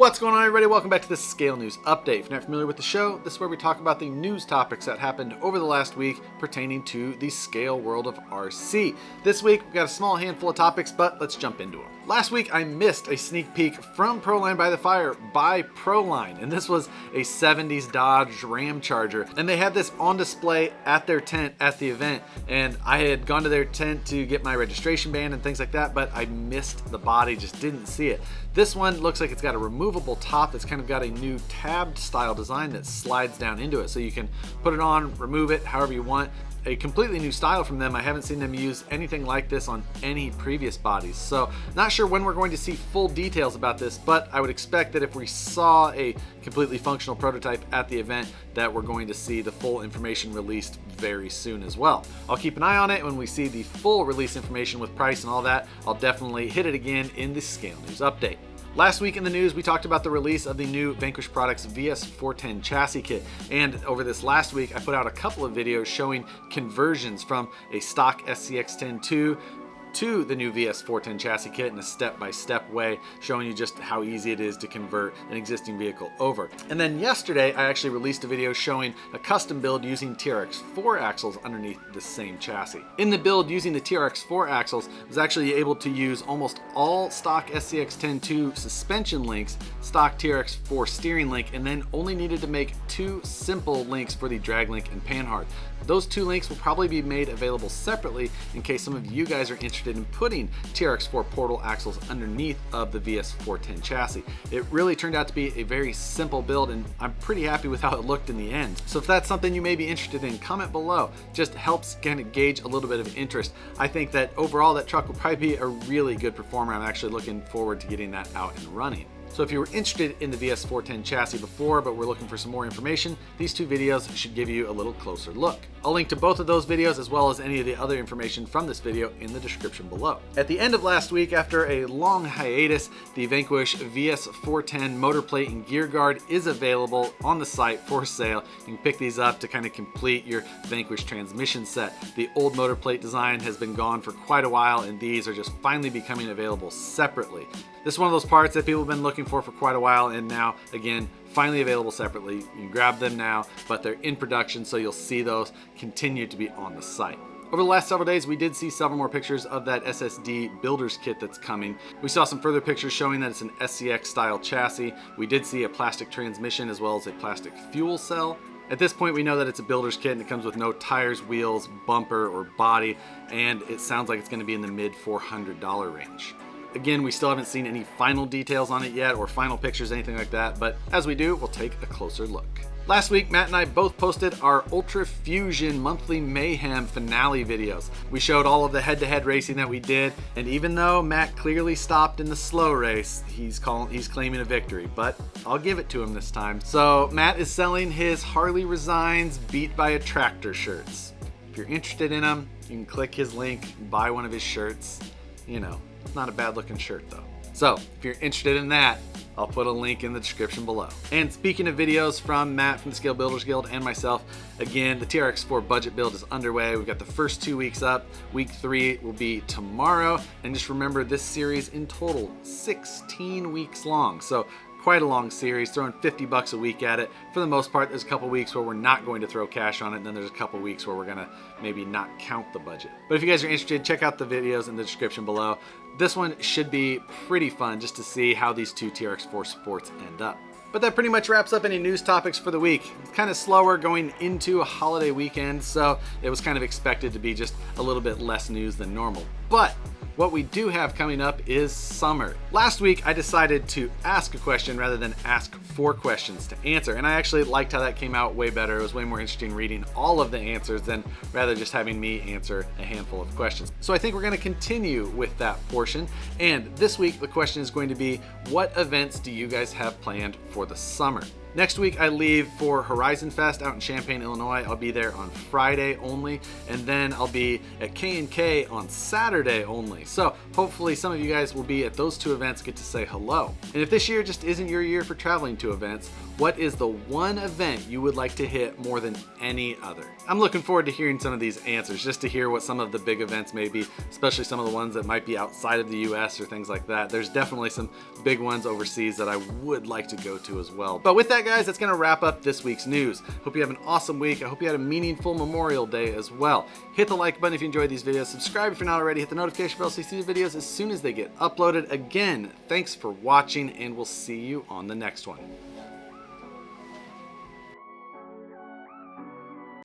What's going on, everybody? Welcome back to the Scale News Update. If you're not familiar with the show, this is where we talk about the news topics that happened over the last week pertaining to the scale world of RC. This week, we've got a small handful of topics, but let's jump into them. Last week, I missed a sneak peek from Proline by the Fire by Proline, and this was a 70s Dodge Ramcharger, and they had this on display at their tent at the event, and I had gone to their tent to get my registration band and things like that, but I missed the body, just didn't see it. This one looks like it's got a removable top that's kind of got a new tabbed style design that slides down into it, so you can put it on, remove it however you want. A completely new style from them. I haven't seen them use anything like this on any previous bodies, so not sure when we're going to see full details about this, but I would expect that if we saw a completely functional prototype at the event, that we're going to see the full information released very soon as well. I'll keep an eye on it. When we see the full release information with price and all that, I'll definitely hit it again in the Scale News Update. Last week in the news, we talked about the release of the new Vanquish Products VS410 chassis kit, and over this last week, I put out a couple of videos showing conversions from a stock SCX-10-2 to the new VS410 chassis kit in a step-by-step way, showing you just how easy it is to convert an existing vehicle over. And then yesterday, I actually released a video showing a custom build using TRX 4 axles underneath the same chassis. In the build using the TRX 4 axles, I was actually able to use almost all stock SCX-10-2 suspension links, stock TRX 4 steering link, and then only needed to make two simple links for the drag link and panhard. Those two links will probably be made available separately in case some of you guys are interested in putting TRX4 portal axles underneath of the VS410 chassis. It really turned out to be a very simple build, and I'm pretty happy with how it looked in the end. So if that's something you may be interested in, comment below. Just helps kind of gauge a little bit of interest. I think that overall that truck will probably be a really good performer. I'm actually looking forward to getting that out and running. So if you were interested in the VS410 chassis before, but we're looking for some more information, these two videos should give you a little closer look. I'll link to both of those videos as well as any of the other information from this video in the description below. At the end of last week, after a long hiatus, the Vanquish VS410 motor plate and gear guard is available on the site for sale. You can pick these up to kind of complete your Vanquish transmission set. The old motor plate design has been gone for quite a while, and these are just finally becoming available separately. This is one of those parts that people have been looking for quite a while, and now, again, finally available separately. You can grab them now, but they're in production, so you'll see those continue to be on the site. Over the last several days, we did see several more pictures of that SSD Builders Kit that's coming. We saw some further pictures showing that it's an SCX style chassis. We did see a plastic transmission as well as a plastic fuel cell. At this point, we know that it's a builder's kit and it comes with no tires, wheels, bumper, or body, and it sounds like it's going to be in the mid $400 range. Again, we still haven't seen any final details on it yet or final pictures, anything like that, but as we do, we'll take a closer look. Last week, Matt and I both posted our Ultradusion monthly Mayhem finale videos. We showed all of the head-to-head racing that we did, and even though Matt clearly stopped in the slow race, he's claiming a victory, but I'll give it to him this time. So Matt is selling his Harley Resigns Beat by a Tractor shirts. If you're interested in them, you can click his link, buy one of his shirts. You know, it's not a bad looking shirt though. So if you're interested in that, I'll put a link in the description below. And speaking of videos from Matt from the Scale Builders Guild and myself, again, the TRX4 budget build is underway. We've got the first 2 weeks up. Week 3 will be tomorrow. And just remember, this series in total, 16 weeks long. So quite a long series, throwing $50 a week at it. For the most part, there's a couple weeks where we're not going to throw cash on it, and then there's a couple weeks where we're gonna maybe not count the budget. But if you guys are interested, check out the videos in the description below. This one should be pretty fun just to see how these two TRX4 sports end up. But that pretty much wraps up any news topics for the week. It's kind of slower going into a holiday weekend, so it was kind of expected to be just a little bit less news than normal. But what we do have coming up is summer. Last week, I decided to ask a question rather than ask 4 questions to answer, and I actually liked how that came out way better. It was way more interesting reading all of the answers than rather just having me answer a handful of questions. So I think we're going to continue with that portion, and this week the question is going to be, what events do you guys have planned for the summer? Next week I leave for Horizon Fest out in Champaign, Illinois. I'll be there on Friday only, and then I'll be at K&K on Saturday only. So hopefully some of you guys will be at those two events, get to say hello. And if this year just isn't your year for traveling to events, what is the one event you would like to hit more than any other? I'm looking forward to hearing some of these answers, just to hear what some of the big events may be, especially some of the ones that might be outside of the US or things like that. There's definitely some big ones overseas that I would like to go to as well. But with that, guys, that's gonna wrap up this week's news. Hope you have an awesome week. I hope you had a meaningful Memorial Day as well. Hit the like button if you enjoyed these videos. Subscribe if you're not already. Hit the notification bell so you see the videos as soon as they get uploaded. Again, thanks for watching, and we'll see you on the next one.